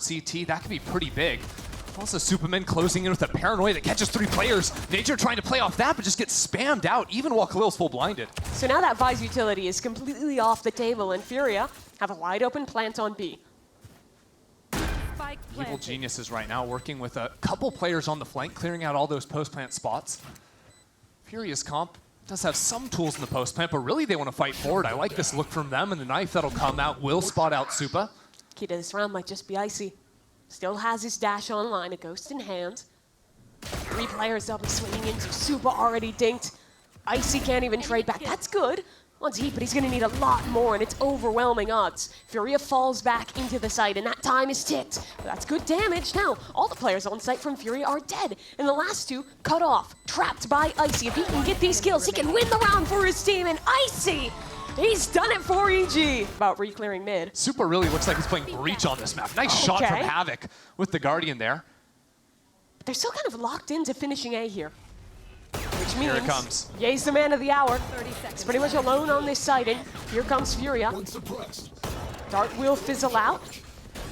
CT, that could be pretty big. Also, Superman closing in with a paranoia that catches 3 players. Nature trying to play off that, but just gets spammed out, even while Khalil's full blinded. So now that Vi's utility is completely off the table, and Furia have a wide open plant on B. Evil Geniuses right now working with a couple players on the flank, clearing out all those post-plant spots. Furia's comp does have some tools in the post-plant, but really they want to fight forward. I like this look from them, and the knife that'll come out will spot out Supa. Key to this round might just be Icy. Still has his dash online, a ghost in hand. 3 players they'll be swinging into. Supa already dinked. Icy can't even trade back. That's good. Wants heat, but he's gonna need a lot more, and it's overwhelming odds. Furia falls back into the site, and that time is ticked. That's good damage. Now, all the players on site from Furia are dead, and the last 2 cut off, trapped by Icy. If he can get these kills, he can win the round for his team, and Icy, he's done it for EG. About re-clearing mid. Supa really looks like he's playing Breach on this map. Nice shot from Havoc with the Guardian there. But they're still kind of locked into finishing A here. Which means here it comes. Ye's the man of the hour. He's pretty much alone on this side, and here comes Furia. Dart will fizzle out.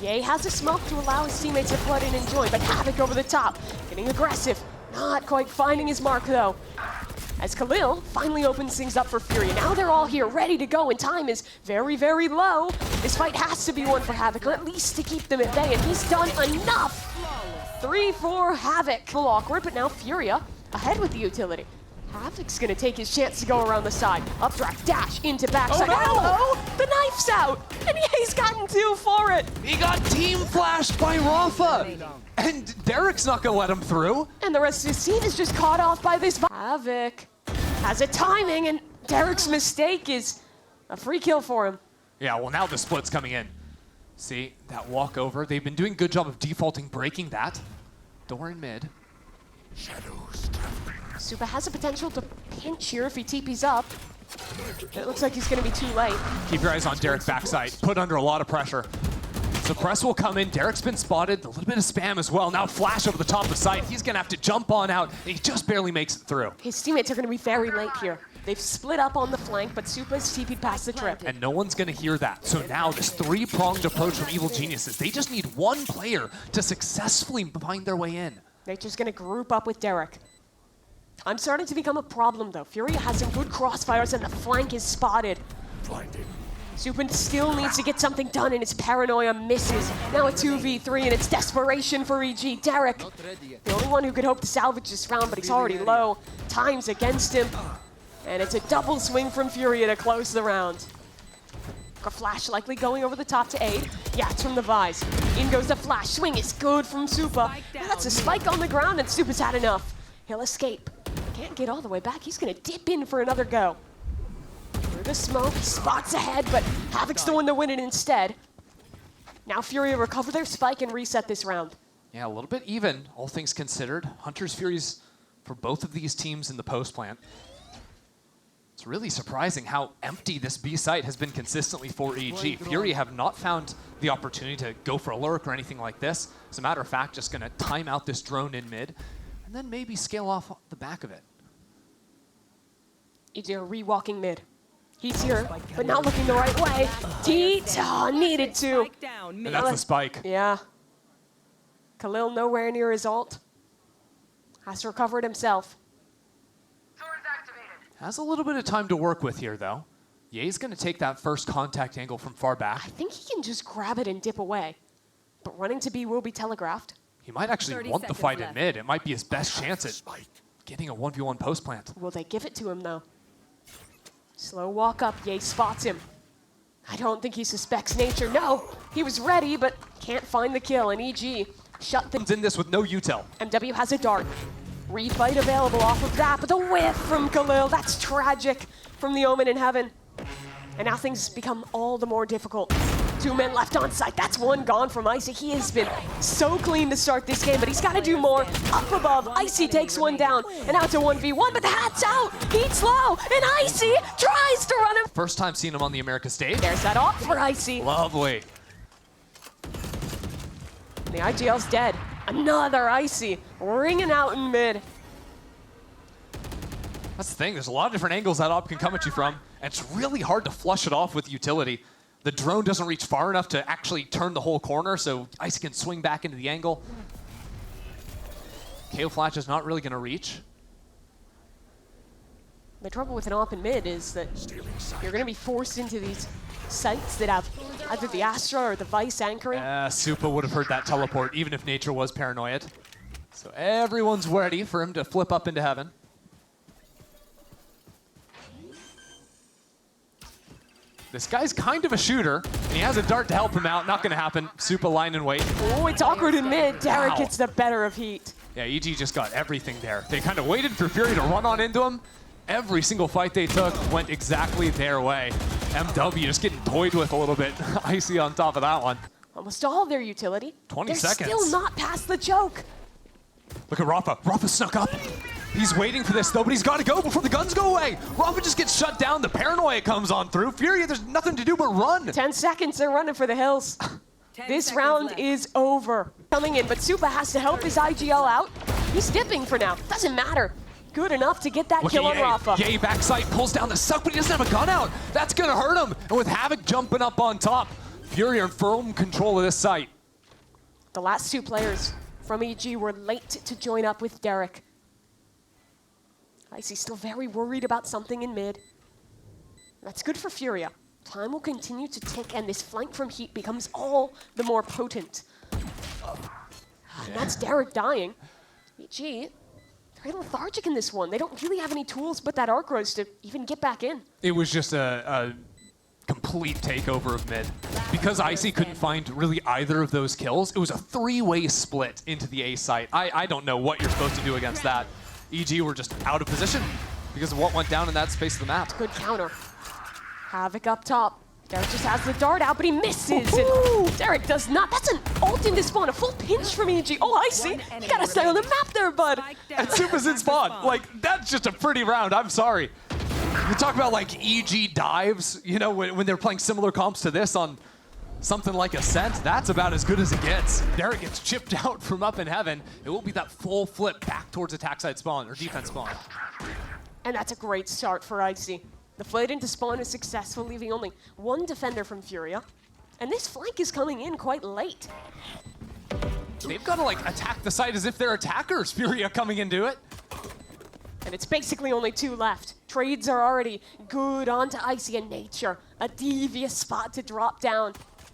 Ye has a smoke to allow his teammates to flood in and join, but Havoc over the top, getting aggressive. Not quite finding his mark though. As Khalil finally opens things up for Furia. Now they're all here, ready to go, and time is very, very low. This fight has to be won for Havoc, or at least to keep them at bay, and he's done enough. 3-4 Havoc. A little awkward, but now Furia ahead with the utility. Havoc's gonna take his chance to go around the side. Updraft, dash, into backside. Oh, no! The knife's out! And he's gotten 2 for it! He got team flashed by Rafa! And Derek's not gonna let him through. And the rest of his team is just caught off by this. Havoc has a timing, and Derek's mistake is a free kill for him. Yeah, well now the split's coming in. See, that walk over, they've been doing a good job of defaulting, breaking that. Door in mid. Supa has a potential to pinch here if he TP's up. It looks like he's gonna be too late. Keep your eyes on Derek backside, put under a lot of pressure. Suppress will come in, Derek's been spotted, a little bit of spam as well. Now flash over the top of the site, he's gonna have to jump on out, and he just barely makes it through. His teammates are gonna be very late here. They've split up on the flank, but Supa's TP'd past the trip. And no one's gonna hear that. So now this 3-pronged approach from Evil Geniuses, they just need one player to successfully find their way in. They're just gonna group up with Derek. I'm starting to become a problem though. Furia has some good crossfires and the flank is spotted. Supa still needs to get something done and his paranoia misses. Now a 2v3 and it's desperation for EG. Derek, the only one who could hope to salvage this round, but he's already low. Time's against him. And it's a double swing from Furia to close the round. A flash likely going over the top to aid. Yeah, it's from the Vise. In goes the flash. Swing is good from Supa. That's a spike on the ground and Supa's had enough. He'll escape. Can't get all the way back. He's gonna dip in for another go. Through the smoke, spots ahead, but Havoc's the one to win it instead. Now Furia recover their spike and reset this round. Yeah, a little bit even, all things considered. Hunter's Furies for both of these teams in the post plant. It's really surprising how empty this B site has been consistently for EG. Furia have not found the opportunity to go for a lurk or anything like this. As a matter of fact, just gonna time out this drone in mid, and then maybe scale off the back of it. EG are re-walking mid. He's here, but not looking the right way. Teat needed to. And that's the spike. Yeah. Khalil nowhere near his ult. Has to recover it himself. Has a little bit of time to work with here, though. Ye's going to take that first contact angle from far back. I think he can just grab it and dip away. But running to B will be telegraphed. He might actually want the fight in mid. It might be his best chance at getting a 1v1 post plant. Will they give it to him, though? Slow walk up. Ye spots him. I don't think he suspects Nature. No, he was ready, but can't find the kill. And EG shut things in this with no util. MW has a dart. Refight available off of that, but the whiff from Khalil, that's tragic from the Omen in heaven. And now things become all the more difficult. 2 men left on site, that's 1 gone from Icy. He has been so clean to start this game, but he's gotta do more. Up above, Icy takes 1 down, and now it's a 1v1, but the hat's out! Heat's low, and Icy tries to run him. First time seeing him on the America stage. There's that off for Icy. Lovely. The IGL's dead. Another Icy ringing out in mid. That's the thing, there's a lot of different angles that op can come at you from, and it's really hard to flush it off with utility. The drone doesn't reach far enough to actually turn the whole corner, so Icy can swing back into the angle. KO Flash is not really going to reach. The trouble with an op in mid is that you're going to be forced into these sites that have either the Astra or the Vice anchoring. Supa would have heard that teleport, even if Nature was paranoid. So everyone's ready for him to flip up into heaven. This guy's kind of a shooter, and he has a dart to help him out. Not going to happen. Supa line and wait. Oh, it's awkward in mid. Derek Wow. gets the better of Heat. Yeah, EG just got everything there. They kind of waited for Fury to run on into him. Every single fight they took went exactly their way. MW just getting toyed with a little bit. Icy on top of that one. Almost all their utility. 20 They're seconds. still not past the choke. Look at Rafa. Rafa snuck up. He's waiting for this, though, but he's got to go before the guns go away. Rafa just gets shut down. The paranoia comes on through. Fury, there's nothing to do but run. 10 seconds, they're running for the hills. This round left. is over. Coming in, but Supa has to help his IGL out. He's dipping for now. Doesn't matter. Good enough to get that Look kill on at Rafa. Ye backside pulls down the suck, but he doesn't have a gun out. That's going to hurt him. And with Havoc jumping up on top, Fury are in firm control of this site. The last two players from EG were late to join up with Derek. Icy's still very worried about something in mid. That's good for Furia. Time will continue to tick, and this flank from Heat becomes all the more potent. And that's Derek dying. EG, they're lethargic in this one. They don't really have any tools but that Arc Rose to even get back in. It was just a complete takeover of mid. Because Icy couldn't find really either of those kills, it was a three-way split into the A site. I don't know what you're supposed to do against that. EG were just out of position because of what went down in that space of the map. Good counter. Havoc up top. Derek just has the dart out, but he misses. And Derek does not. That's an ult into spawn. A full pinch from EG. Oh, I see. You gotta stay on the map there, bud. And Supa's in spawn. Like, that's just a pretty round. I'm sorry. You talk about, like, EG dives, you know, when they're playing similar comps to this on something like Ascent, that's about as good as it gets. Derek gets chipped out from up in heaven. It will be that full flip back towards attack side spawn, or defense spawn. And that's a great start for Icy. The flight into spawn is successful, leaving only one defender from Furia. And this flank is coming in quite late. They've got to, like, attack the site as if they're attackers. Furia coming into it. And it's basically only two left. Trades are already good onto Icy and Nature. A devious spot to drop down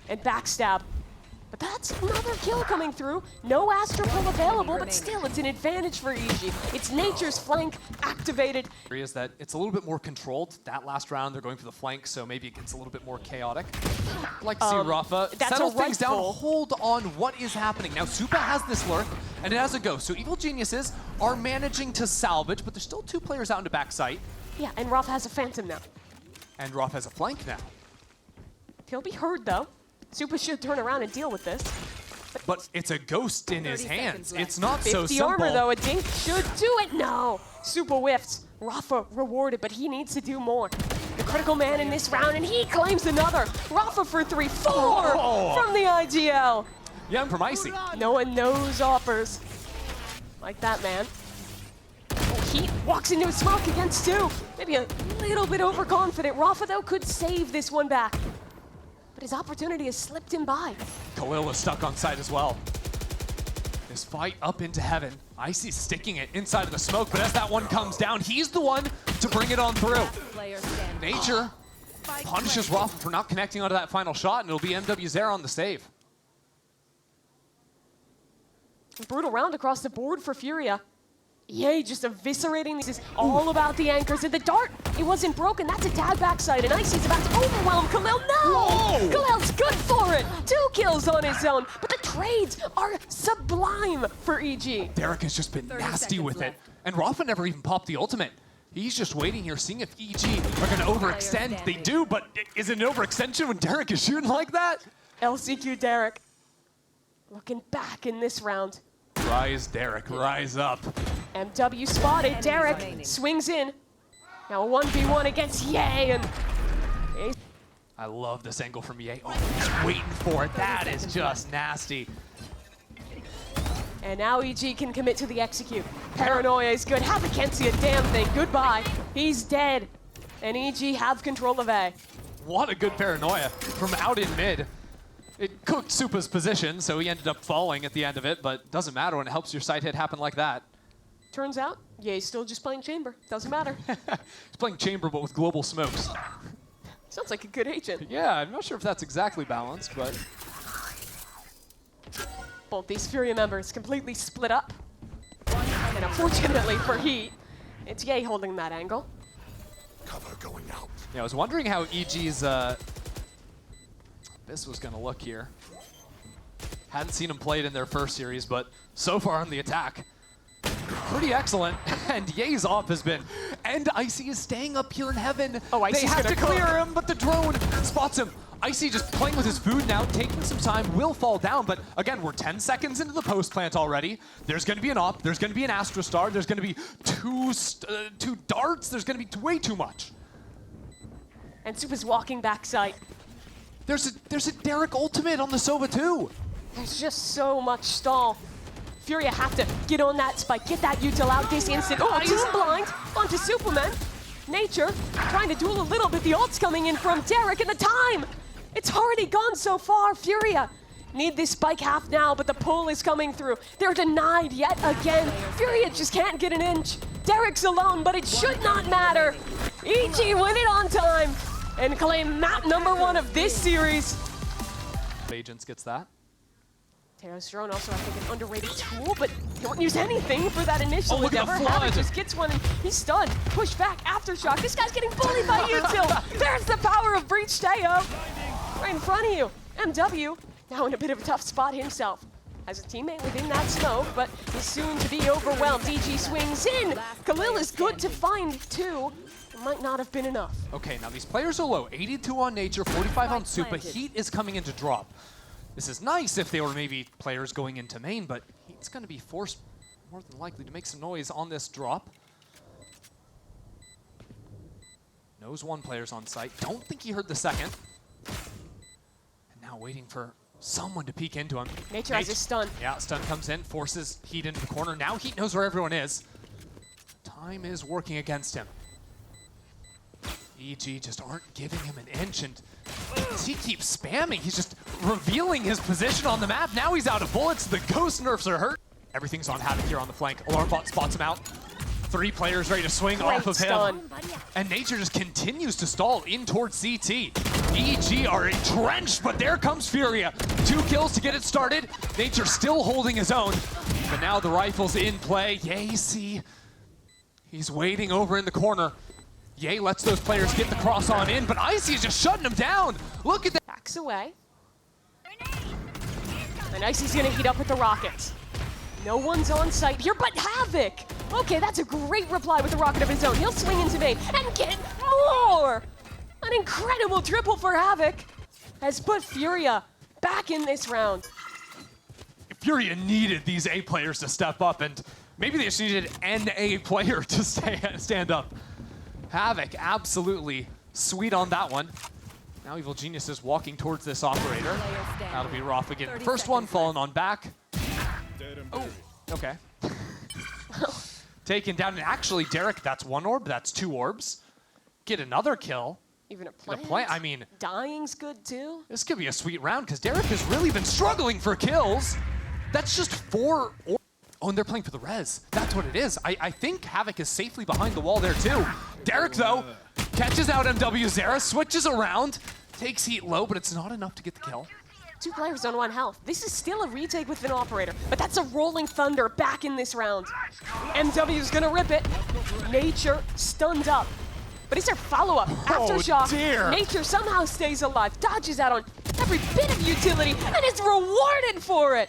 and backstab. But that's another kill coming through. No Astra pull available, but still, it's an advantage for EG. It's Nature's flank activated. Is that it's a little bit more controlled. That last round, they're going for the flank, so maybe it gets a little bit more chaotic. I'd like to see Rafa that's settle a things down, rifle. hold on what is happening. Now, Supa has this lurk, and it has a ghost, so Evil Geniuses are managing to salvage, but there's still two players out into backside, Yeah, and Rafa has a Phantom now. and Rafa has a flank now. He'll be heard, though. Supa should turn around and deal with this. But it's a ghost in his 30 hands. seconds left. It's not so 50 simple. armor, though. A dink should do it. No. Supa whiffs. Rafa rewarded, but he needs to do more. The critical man in this round, and he claims another. Rafa for 3-4 Oh. from the IGL. Yeah, I'm from Icy. No one knows offers like that, man. Oh, he walks into a smoke against two. Maybe a little bit overconfident. Rafa, though, could save this one back. But his opportunity has slipped him by. Khalil is stuck on site as well. This fight up into heaven. Icy's sticking it inside of the smoke, but as that one comes down, he's the one to bring it on through. Player standing. Nature punishes Rafa for not connecting onto that final shot, and it'll be MW's there on the save. Brutal round across the board for Furia. Yay, just eviscerating. This is all about the anchors. And the dart, it wasn't broken. That's a tag backside. And Icy's about to overwhelm Khalil. No! Whoa! Khalil's good for it. 2 kills on his own. But the trades are sublime for EG. Derek has just been 30 nasty seconds with it. left. And Rafa never even popped the ultimate. He's just waiting here, seeing if EG are going to overextend. They standing. do, but is it an overextension when Derek is shooting like that? LCQ Derek. Looking back in this round. Rise, Derek, rise up. MW spotted. Enemies Derek remaining. swings in. Now a 1v1 against Yay. And I love this angle from Ye. Oh, he's waiting for it. That is just nasty. And now EG can commit to the execute. Paranoia is good. Havoc can't see a damn thing. Goodbye. He's dead. And EG have control of A. what a good paranoia from out in mid. It cooked Supa's position, so he ended up falling at the end of it, but doesn't matter when it helps your side hit happen like that. Turns out, Ye's still just playing Chamber. Doesn't matter. He's playing Chamber, but with global smokes. Sounds like a good agent. Yeah, I'm not sure if that's exactly balanced, but... Both these Furia members completely split up. And unfortunately for Heat, it's Ye holding that angle. Cover going out. Yeah, I was wondering how EG's this was going to look here. Hadn't seen him play it in their first series, but so far on the attack, pretty excellent. And Ye's off has been. And Icy is staying up here in heaven. Oh, Icy's they have to gonna clear cook. him, but the drone spots him. Icy just playing with his food now, taking some time, will fall down, but again, we're 10 seconds into the post plant already. There's going to be an op, there's going to be an Astra Star, there's going to be two darts, there's going to be way too much. And Supa's walking backside. There's a Derek ultimate on the Sova too. There's just so much stall. Furia have to get on that spike, get that util out this instant. Oh, Tomb Blind onto Superman. Nature trying to duel a little bit. The ult's coming in from Derek, and the time! It's already gone so far. Furia need this spike half now, but the pull is coming through. They're denied yet again. Furia just can't get an inch. Derek's alone, but it should not matter. EG win it on time and claim map #1 of this series. Agents gets that. Teros drone also, I think, an underrated tool, but don't use anything for that initial Oh, look at the endeavor. Havoc flood. just gets one and he's stunned. Push back, aftershock. This guy's getting bullied by util. There's the power of Breach Teo. Right in front of you. MW, now in a bit of a tough spot himself. Has a teammate within that smoke, but is soon to be overwhelmed. DG swings in. Khalil is good to find two. It might not have been enough. Okay, now these players are low. 82 on Nature, 45 on Supa. planted. Heat is coming in to drop. This is nice if they were maybe players going into main, but Heat's going to be forced more than likely to make some noise on this drop. Knows one player's on site. Don't think he heard the second. And now waiting for someone to peek into him. Nature has a stun. Yeah, stun comes in, forces Heat into the corner. Now Heat knows where everyone is. Time is working against him. EG just aren't giving him an inch, and he keeps spamming. He's just revealing his position on the map. Now he's out of bullets. The ghost nerfs are hurt. Everything's on Havoc here on the flank. Alarmbot spots him out. 3 players ready to swing off of him. And Nature just continues to stall in towards CT. EG are entrenched, but there comes Furia. 2 kills to get it started. Nature still holding his own, but now the rifle's in play. Yay, see. He's waiting over in the corner. Ye lets those players get the cross on in, but Icy is just shutting him down. Look at that. Backs away. And Icy's gonna heat up with the rockets. No one's on site here, but Havoc! Okay, that's a great reply with the rocket of his own. He'll swing into main and get more! An incredible triple for Havoc has put Furia back in this round. Furia needed these A players to step up, and maybe they just needed an A player to stand up. Havoc absolutely sweet on that one. Now Evil Genius is walking towards this operator. That'll be Roth again. First one falling on back. Oh, okay. Taken down, and actually, Derek, that's 1 orb, that's 2 orbs. Get another kill. Even a plant. I mean, dying's good too. this could be a sweet round, because Derek has really been struggling for kills. That's just 4 orbs. Oh, and they're playing for the res. That's what it is. I think Havoc is safely behind the wall there, too. Derek, though, catches out MW Zera, switches around, takes Heat low, but it's not enough to get the kill. 2 players on 1 health. This is still a retake with an operator, but that's a rolling thunder back in this round. MW's gonna rip it. Nature stunned up. But is there follow-up? Aftershock. Dear. Nature somehow stays alive, dodges out on every bit of utility, and is rewarded for it.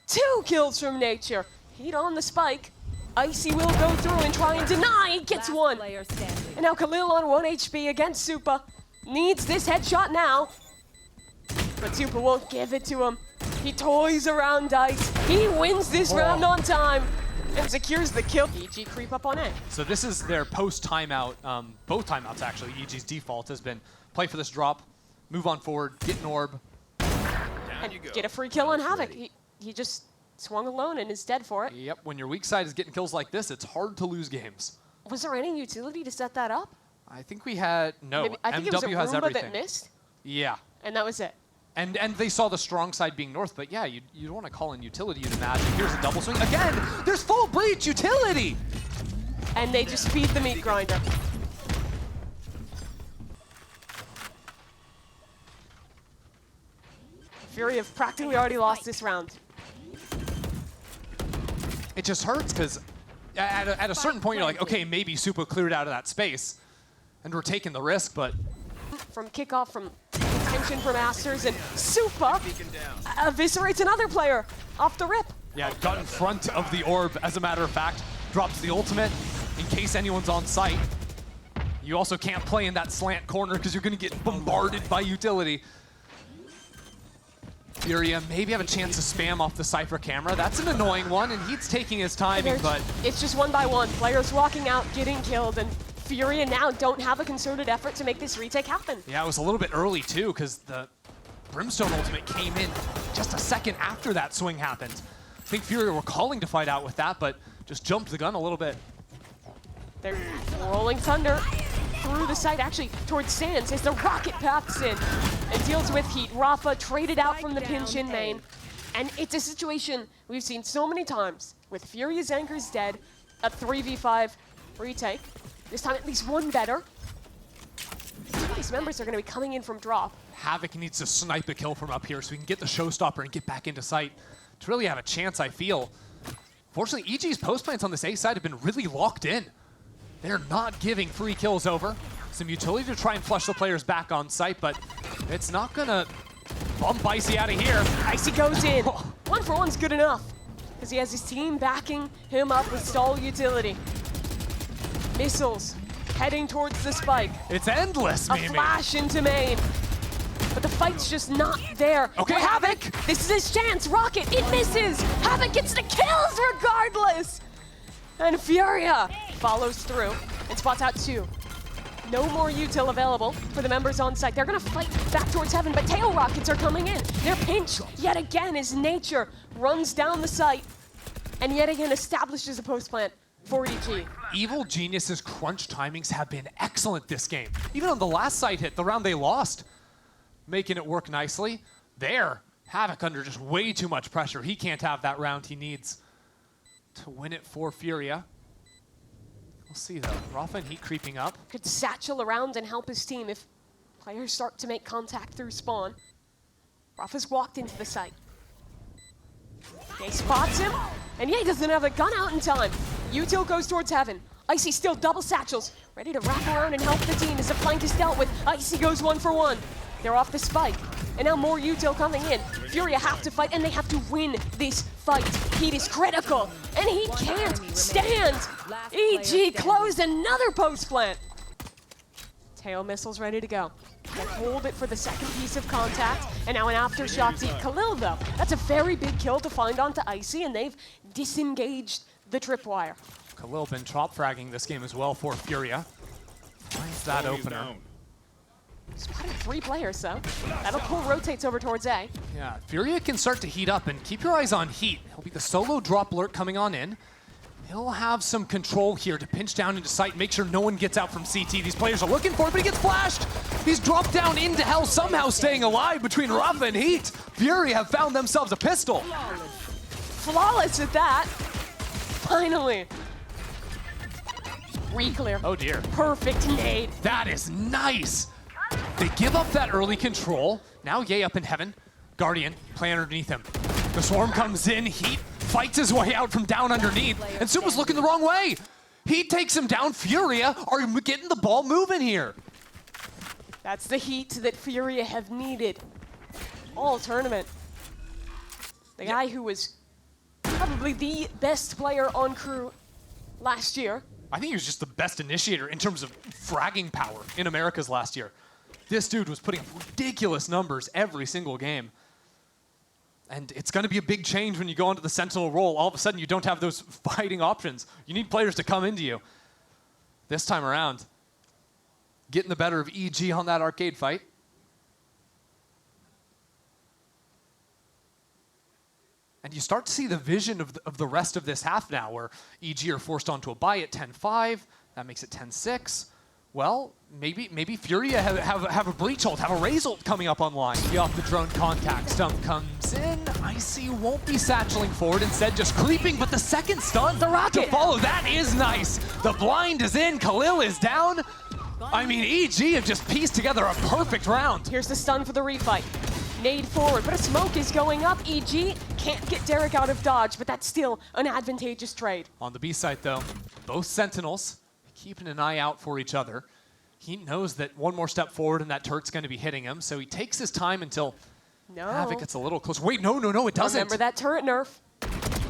2 kills from Nature. Heat on the spike. Icy will go through and try and deny. He gets 1. And now Khalil on 1 HP against Supa. Needs this headshot now. But Supa won't give it to him. He toys around Dice. He wins this round on time and secures the kill. EG creep up on A. So this is their post-timeout. Both timeouts, actually. EG's default has been play for this drop, move on forward, get an orb. And get a free kill on Havoc. He just swung alone and is dead for it. Yep, when your weak side is getting kills like this, it's hard to lose games. Was there any utility to set that up? I think we had, no, Maybe, I think it was a MW has Roomba everything. that missed, Yeah. and that was it. And they saw the strong side being north, but yeah, you don't want to call in utility, you'd imagine. Here's a double swing. Again, there's full breach utility! And they just feed the meat grinder. Fury have practically already lost this round. It just hurts, because at a certain point, you're like, okay, maybe Supa cleared out of that space, and we're taking the risk, but... From kickoff, from attention from Masters, and Supa eviscerates another player off the rip. Yeah, got in front of the orb, as a matter of fact. Drops the ultimate in case anyone's on site. You also can't play in that slant corner because you're going to get bombarded by utility. Furia maybe have a chance to spam off the Cypher camera. That's an annoying one, and he's taking his timing, but... It's just one by one. Players walking out, getting killed, and Furia now don't have a concerted effort to make this retake happen. Yeah, it was a little bit early, too, because the Brimstone ultimate came in just a second after that swing happened. I think Furia were calling to fight out with that, but just jumped the gun a little bit. They're rolling thunder through the site, actually towards Sands, as the rocket paths in and deals with heat. Rafa traded out from the pinch in main, and it's a situation we've seen so many times with Furia's anchors dead, a 3v5 retake. This time at least one better. Some of these members are going to be coming in from drop. Havoc needs to snipe a kill from up here so we can get the showstopper and get back into sight to really have a chance, I feel. Fortunately, EG's post plants on this A side have been really locked in. They're not giving free kills over. Some utility to try and flush the players back on site, but it's not gonna bump Icy out of here. Icy goes in. 1-for-1's good enough, because he has his team backing him up with stall utility. Missiles heading towards the spike. It's endless, A Mimi. flash into main. But the fight's just not there. Okay, For Havoc! This is his chance. Rocket, it misses. Havoc gets the kills regardless. And Furia follows through and spots out 2. No more util available for the members on site. They're gonna fight back towards heaven, but tail rockets are coming in. They're pinched yet again as Nature runs down the site and yet again establishes a post plant for EG. Evil Genius's crunch timings have been excellent this game. Even on the last site hit, the round they lost, making it work nicely. There, Havoc under just way too much pressure. He can't have that round he needs to win it for Furia. We'll see though. Rafa and Heat creeping up. Could satchel around and help his team if players start to make contact through spawn. Rafa's walked into the site. They spots him, and yeah, he doesn't have a gun out in time. Util goes towards heaven. Icy still double satchels, ready to wrap around and help the team as the flank is dealt with. Icy goes 1-for-1. They're off the spike, and now more util coming in. Furia have to fight, and they have to win this fight. Heat is critical, and he can't stand. EG closed another post plant. Tail missiles ready to go. They hold it for the second piece of contact, and now an aftershock to Khalil, though. That's a very big kill to find onto Icy, and they've disengaged the tripwire. Khalil been trop fragging this game as well for Furia. Finds that opener. Spotted 3 players, though. That'll pull rotates over towards A. Yeah, Furia can start to heat up, and keep your eyes on Heat. He'll be the solo drop alert coming on in. He'll have some control here to pinch down into sight, make sure no one gets out from CT. These players are looking for it, but he gets flashed. He's dropped down into hell, somehow staying alive between Rafa and Heat. Furia have found themselves a pistol. Flawless at that. Finally. Re-clear. Oh dear. Perfect nade. That is nice. They give up that early control. Now Ye up in heaven. Guardian playing underneath him. The swarm comes in. Heat fights his way out from down underneath. And Supa's looking the wrong way. Heat takes him down. Furia are getting the ball moving here. That's the heat that Furia have needed all tournament. The guy who was probably the best player on crew last year. I think he was just the best initiator in terms of fragging power in Americas last year. This dude was putting up ridiculous numbers every single game. And it's going to be a big change when you go into the Sentinel role. All of a sudden, you don't have those fighting options. You need players to come into you. This time around, getting the better of EG on that arcade fight. And you start to see the vision of the rest of this half now, where EG are forced onto a bye at 10-5. That makes it 10-6. Well, maybe Furia have a breach ult, have a raise ult coming up online. Be off the drone contact. Stun comes in. Icy won't be satcheling forward, instead just creeping, but the second stun The rocket to follow, that is nice. The blind is in, Khalil is down. I mean, EG have just pieced together a perfect round. Here's the stun for the refight. Nade forward, but a smoke is going up. EG can't get Derek out of dodge, but that's still an advantageous trade. On the B site though, both Sentinels keeping an eye out for each other. He knows that one more step forward and that turret's going to be hitting him, so he takes his time until Havoc gets a little close. Wait, no, it doesn't. Remember that turret nerf.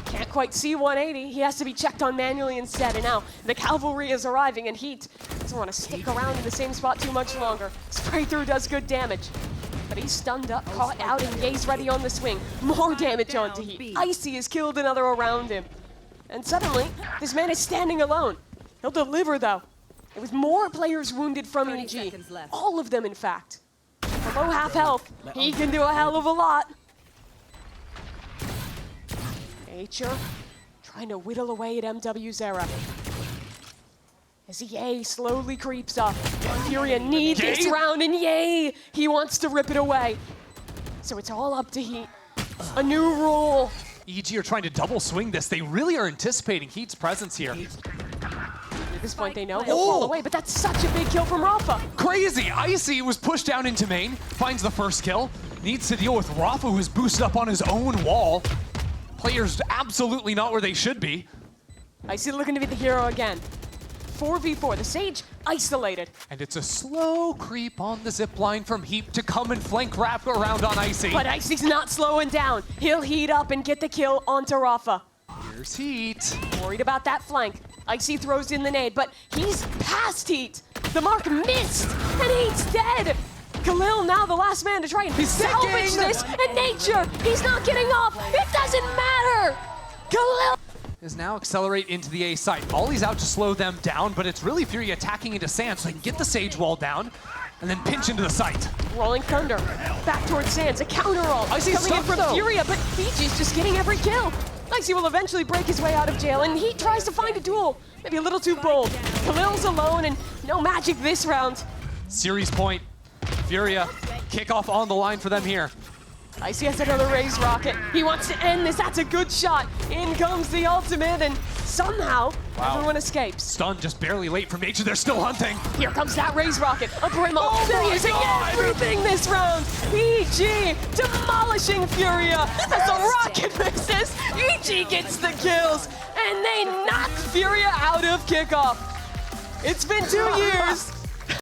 Can't quite see 180. He has to be checked on manually instead, and now the cavalry is arriving, and Heat doesn't want to stick around in the same spot too much longer. Spray through does good damage, but he's stunned up, caught out, and Ye's ready on the swing. More damage onto Heat. Icy has killed another around him. And suddenly, this man is standing alone. He'll deliver, though. There was more players wounded from EG. All of them, in fact. Below half health, he can do a hell of a lot. Nature trying to whittle away at MW's era. As Ye slowly creeps up. Furia needs this round, and Ye, he wants to rip it away. So it's all up to Heat. A new rule. EG are trying to double swing this. They really are anticipating Heat's presence here. At this point, they know he'll fall away, but that's such a big kill from Rafa. Crazy! Icy was pushed down into main, finds the first kill, needs to deal with Rafa, who's boosted up on his own wall. Players absolutely not where they should be. Icy looking to be the hero again. 4v4, the Sage isolated. And it's a slow creep on the zip line from Heat to come and flank wrap around on Icy. But Icy's not slowing down. He'll heat up and get the kill onto Rafa. Here's Heat. Worried about that flank. Icy throws in the nade, but he's past Heat. The mark missed, and Heat's dead. Khalil now the last man to try and salvage this, and Nature, he's not getting off. It doesn't matter. Khalil is now accelerate into the A site. Volley's out to slow them down, but it's really Fury attacking into Sand so they can get the Sage wall down and then pinch into the site. Rolling Thunder, back towards Sands, a counter roll. Icy's coming in stuck, from though. Furia, but BG's just getting every kill. Icy will eventually break his way out of jail, and he tries to find a duel. Maybe a little too bold. Khalil's alone, and no magic this round. Series point. Furia, kickoff on the line for them here. Icy has another raise rocket. He wants to end this. That's a good shot. In comes the ultimate, and somehow everyone escapes. Stun just barely late from Nature. They're still hunting. Here comes that raise rocket. A Brim ult. Oh They're my using God! everything this round. EG demolishing Furia. As the rocket misses, EG gets the kills, and they knock Furia out of kickoff. It's been 2 years.